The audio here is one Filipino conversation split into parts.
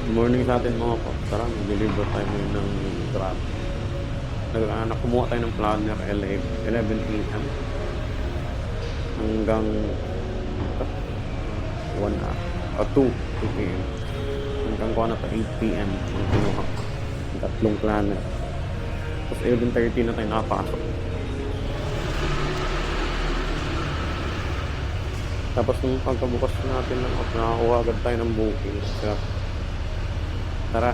Good morning sa atin mga po. Tara, mag-deliver tayo ngayon ng Grab. Nakumuha tayo ng planner 11 p.m. hanggang 2 p.m. Hanggang kuha na to 8 p.m. ang kinuha. Tatlong planner. Tapos 11:30 na tayo nakapasok. Tapos nung pagkabukas natin ng app, nakakuha agad tayo ng booking. So, tara,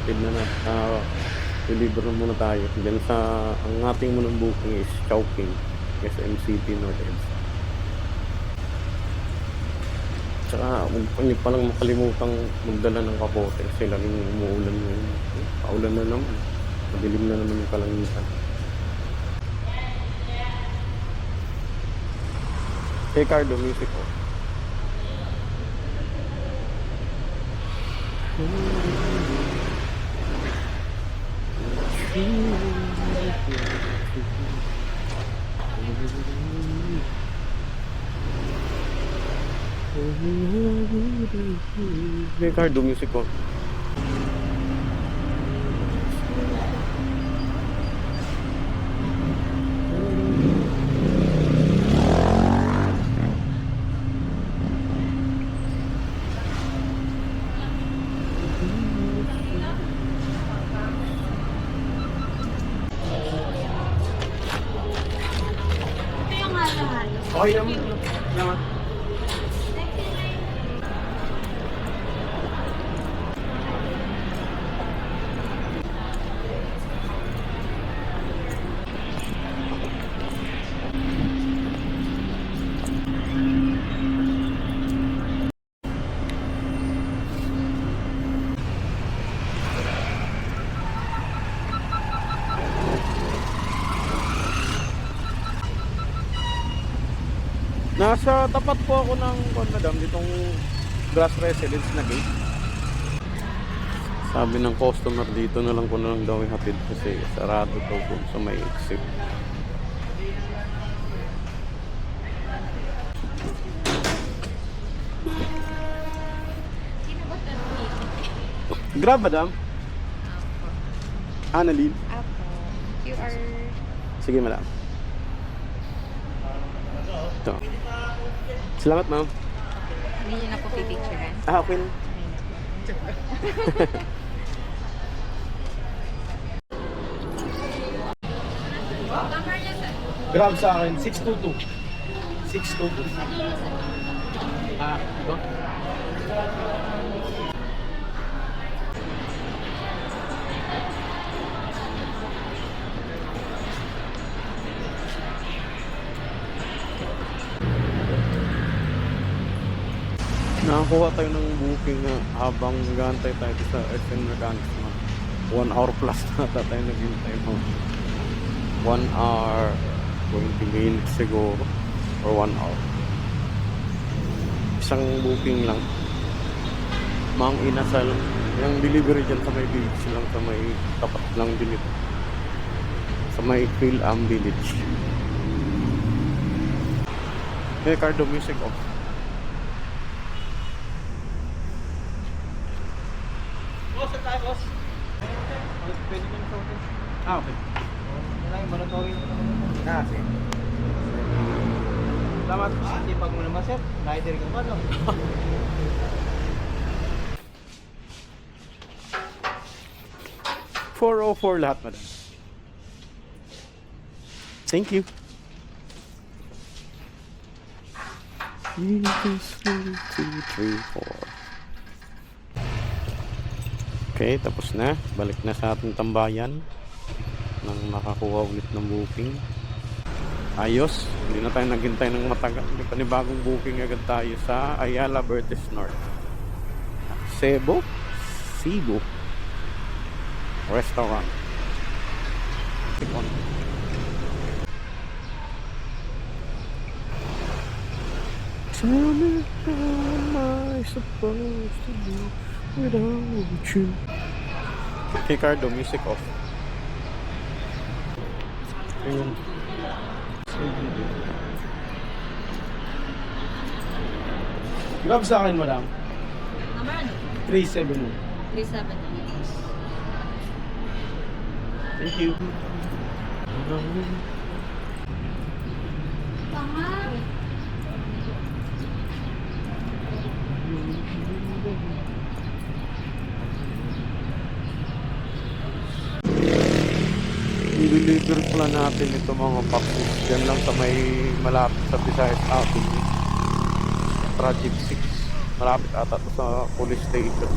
deliver na muna tayo. Diyan sa, ang ating munang booking is Chowking, SM City North Edge. Tsaka, huwag niyo palang makalimutang magdala ng kapote. Sila rin umuulan ngayon. Paulan na naman. Madilim na naman yung kalangitan. Hey, Cardo, music ko. Hey, Cardo, music ko. Okay naman. Naman. Nasa tapat po ako ng madam ditong Grass Residence na gate. Sabi ng customer dito na lang ko na lang daw ihatid kasi sarado to po sa may exit. Grab, madam? Annalyn? Apo. QR. Sige, madam. Ito. Salamat, ma'am. Hindi niyo na po pipicturean. Okay na. Grab sa akin, 622. 622. Ito? Nakakuha tayo ng booking na habang nag-aantay tayo sa SM Mechanics. 1 hour plus na tayo naghintay mo. 1 hour 20 minutes siguro or 1 hour. Isang booking lang. Mang Inasal. Yung delivery dyan sa may village lang, sa may tapat lang din ito. Sa may Phil-Am Village. Hey, Cardo, music off. Boss, saan tayo, boss? Pwede ko na sa hotel. Okay. Wala yung monitoring. Sige. Salamat. Sipag mo naman, sir. Rider ka pa, no? $404 lahat, madam. Thank you. 1, 2, 3, 4. Okay, tapos na. Balik na sa ating tambayan nang nakakuha ulit ng booking. Ayos, hindi na tayo naghintay ng matagal. May panibagong booking agad tayo sa Ayala Vertis North, Cebu Restaurant. Tell me how am I supposed to do without you? Okay, Cardo, music off. Ayun. Grab sa akin, madam. Number ano? 371. 37. Thank you. I-deliver pala natin ito mga paps. Diyan lang sa may malapit sa Visayas Avenue. Project 6. Malapit ata to sa police station.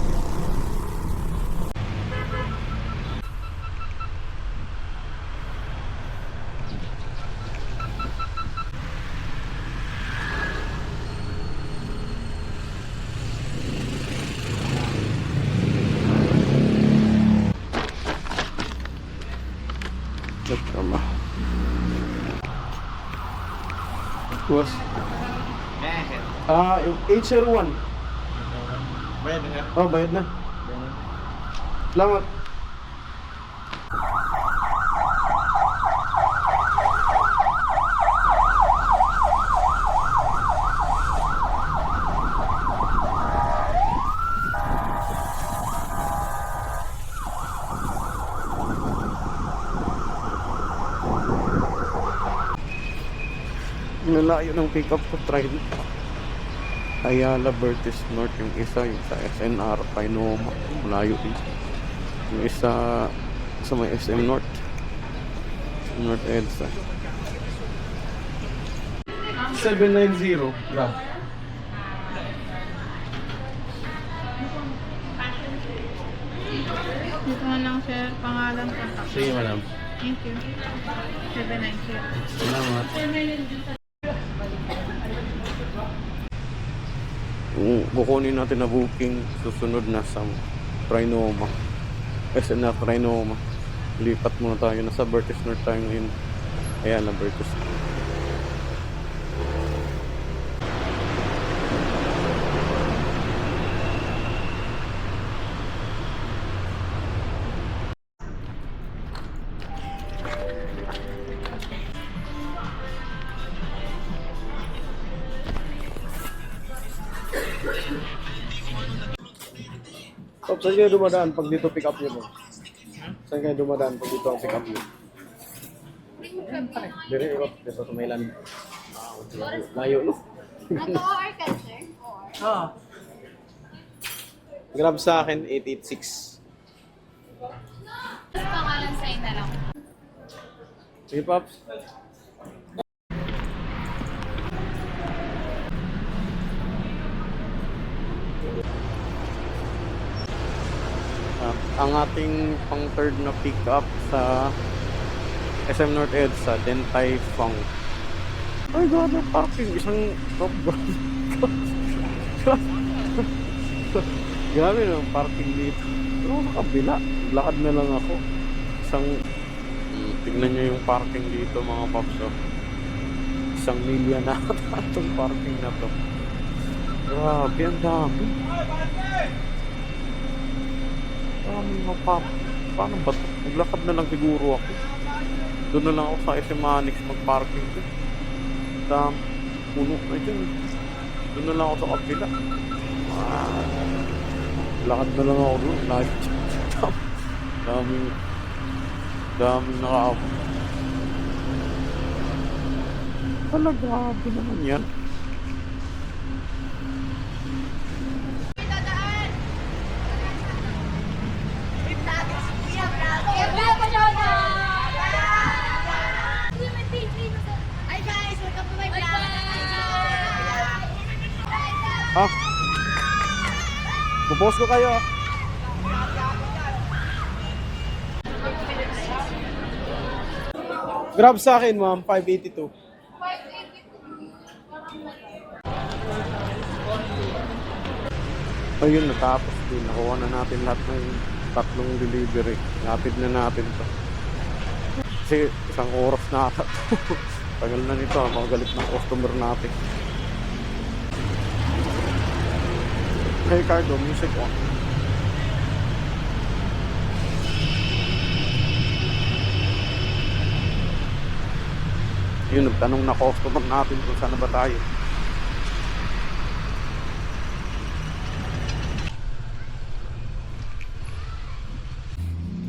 Nagtama. Was HR1. Bayad na nga. Oh, bayad na. Salamat. Nalayo ng pick-up ko, try Ayala Vertis North yung isa, yung sa SNR, Painoma, malayo din. Yung isa sa may SM North, North EDSA. 790, grab. Dito na lang, sir. Pangalan, contact. Sige, madam. Thank you. 790. Salamat. Kukunin natin na booking susunod na sa Trinoma, SNR Trinoma. Lipat muna tayo, nasa Vertis North tayo ngayon. Ayan na Vertis. Top, saan kayo dumadaan pag dito pick up nyo mo? Saan kayo dumadaan pag dito ang pick up nyo? Dire, ikot. Dito sa Maylan. Layo, no? Nag-OR ka, sir? Oo. Grab sa akin, 886. Pangalan sa na lang. Sige, Pops. Ang ating pang third na pick up sa SM North EDSA, Dentay Fang. Ay, God, ang parking. Isang grabe na ang parking dito. Pero sa kabila, lakad na lang ako. Tignan nyo yung parking dito mga paps. 1 milya na itong parking na to. Grabe, ang dami. Paano ba ito? Maglakad na lang siguro ako. Doon na lang ako sa SM Annex mag-parking doon. Puno na dyan. Doon na lang ako sa kapila. Lakad na lang ako doon. Daming nakaabot. Grabe naman yan. Pupost ko kayo. Grab sa akin, ma'am, 582. Ayun, natapos din. Nakuha na natin lahat ng tatlong delivery. Napid na natin to. Kasi isang oras na ata. Tagal na nito, magalit ng customer natin. Hey Cardo, music on. Yun, nagtanong na customer natin kung saan na ba tayo.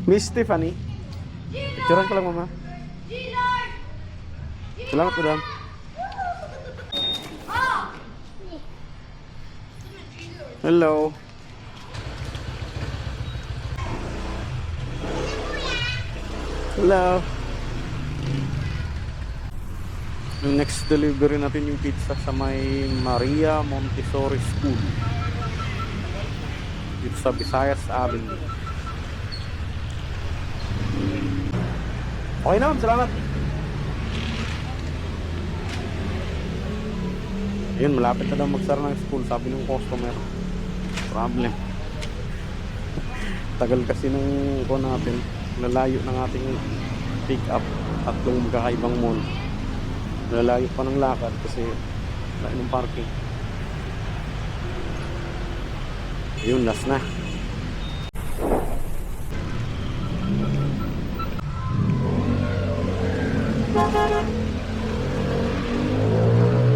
Miss Stephanie. Picturean ko lang, mama. Salamat, madam. Hello. Hello. Yung next delivery natin yung pizza sa may Maria Montessori School dito sa Visayas Avenue. Okay naman, salamat. Ayun, malapit na daw magsara ng school, sabi ng customer. Problem. Tagal kasi nung ko natin, lalayo ng ating pick up at yung magkakaibang mall. Lalayo pa ng lakad kasi layo ng parking. Yun, last na.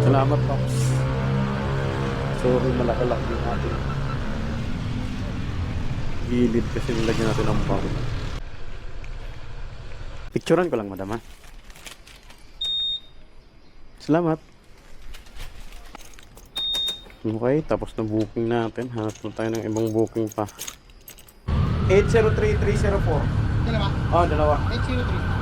Salamat, Pops. Sorry, malaki-laki yung ating gilid kasi nilagyan natin ang pang. Picturean ko lang, madam, ha? Salamat. Okay, tapos na booking natin. Hanap na tayo ng ibang booking pa. 803304. Dalawa? Oh, dalawa. 803.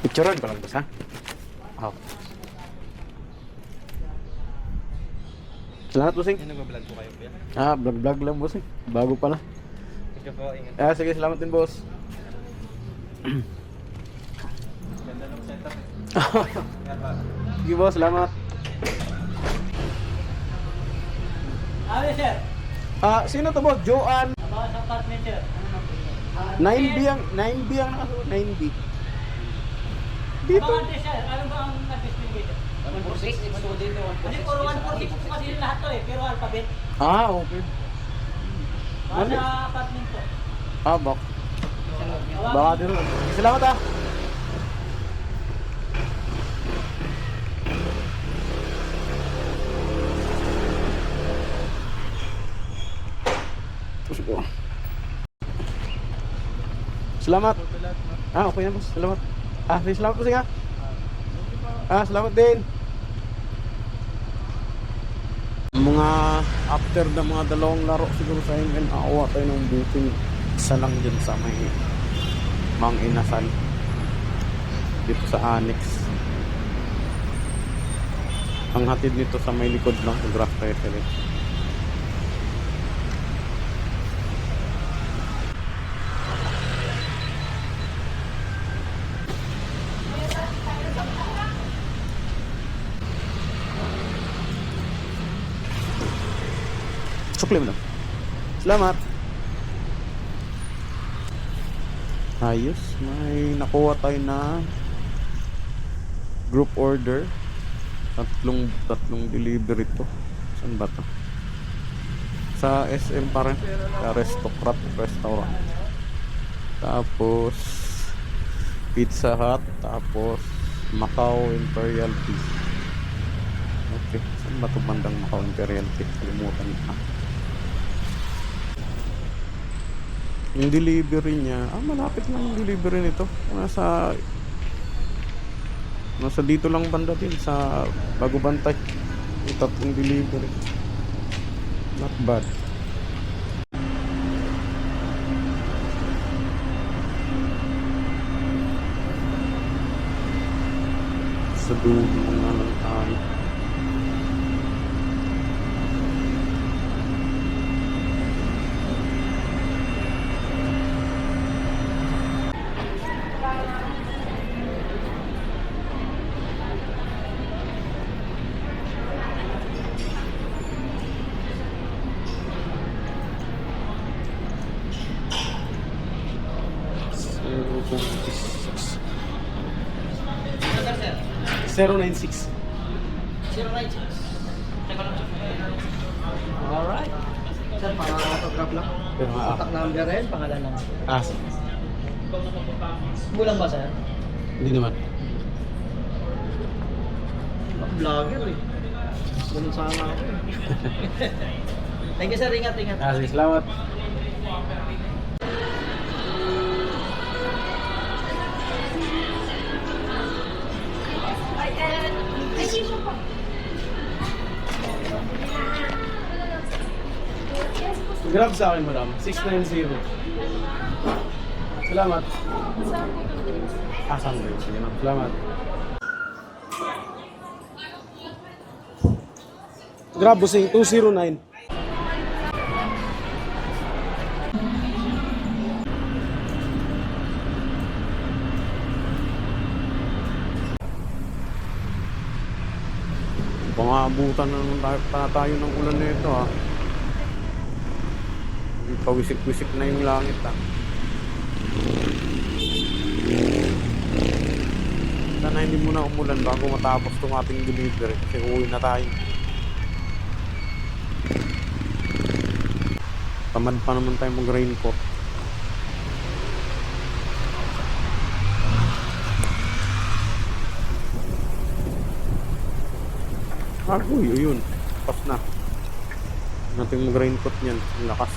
Picturean ko lang, boss, ha? Oh. Salamat, bossing. Nag-vlog po kayo, Kuya? Vlog lang, bossing. Bago pala. Ito po, ingat. Sige, salamat din, boss. Ganda ng setup. Ingat ba? Sige, boss, salamat. Sir. Sino to, boss? Joanne. Mga sa apartment, sir. 9B ang nakasuot. 9B. Dito. Sir, ano ba ang na-distinguished? 146. Kasi puro 146 po kasi lahat to pero alphabet. Okay. Mga sa apartment po. Bak. Baka din. Salamat, ha. Salamat. Okay na, boss. Salamat. Salamat po, nga. Salamat din. Mga after na mga dalawang laro siguro sa ML, nakakuha tayo ng booking. Isa lang dyan sa may Mang Inasal. Dito sa Annex. Ang hatid nito sa may likod lang, sa Grass Terrace. Sukli mo na. Salamat. Ayos. May nakuha tayo na group order. Tatlong delivery to. Saan ba to? Sa SM pa rin. Sa Aristocrat Restaurant. Tapos Pizza Hut. Tapos Macau Imperial Tea. Okay. Saan ba ito bandang Macau Imperial Tea? Kalimutan na. Yung delivery niya, malapit lang yung delivery nito. Nasa dito lang banda din sa Bago Bantay. Yung tatlong delivery. Not bad. Sa dulo nga lang tayo. Sir, 096. 096. Teka lang, sir. Alright. Sir, para autograph lang. Pero Contact number rin, pangalan lang. sige. Bulang ba, sir? Hindi naman. Vlogger eh. Ganun sana ako eh. Thank you sir, ingat, ingat. Sige, salamat. Grab sa akin, madam. 690. Salamat. Sunday. Sige, ma'am. Salamat. Grab busing 209. Pangabutan na naman tayo ng ulan na ito ha. Pawisik-wisik na yung langit ha. Sana hindi muna umulan bago matapos itong ating delivery kasi uuwi na tayo. Tamad pa naman tayo mag-raincoat. Uy, yun. Pas na. Natin mag-raincoat niyan. Ang lakas.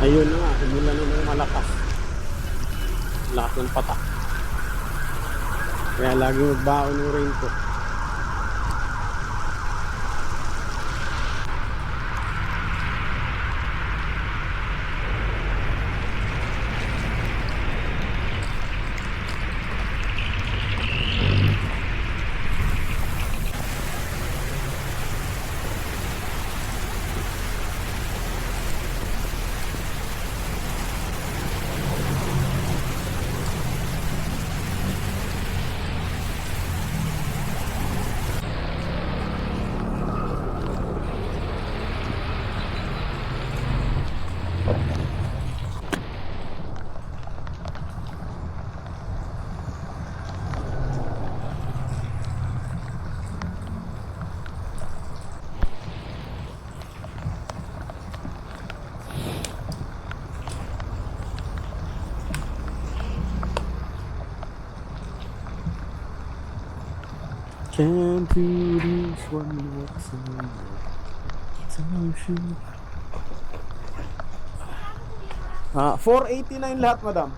Ayun na nga, umulan na ng malakas. Lakas ng patak. Kaya lagi magbaon yung raincoat. Can't do this one whatsoever. Ah, 489 lahat, madam.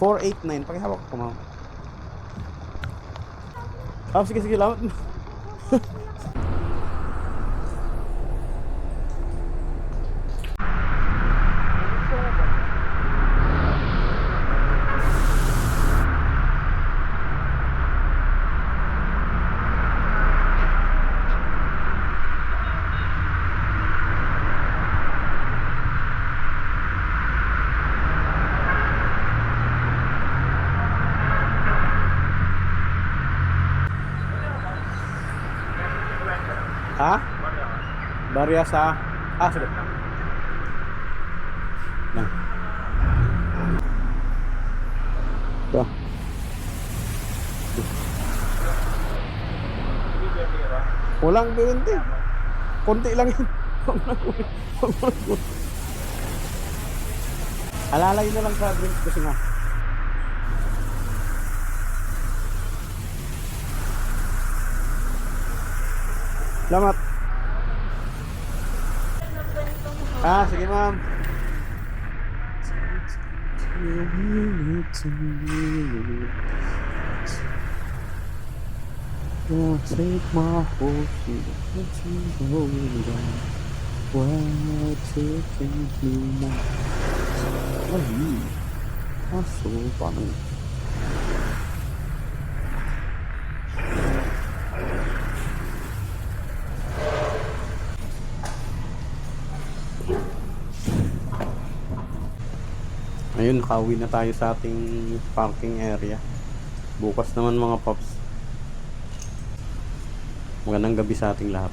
489. Pakihawak ko, ma'am. Ah, sige, sige, lamat. Ha? Barya sa... Ah, sige. Yan. Ito. Walang 20. Konti lang yun. Alalay na lang sa drinks kasi nga. Salamat. Ah, sige ma'am. Take my horse to go down. Why taking me now? Ay, aso, paano? Ayun, nakauwi na tayo sa ating parking area. Bukas naman mga paps. Magandang gabi sa ating lahat.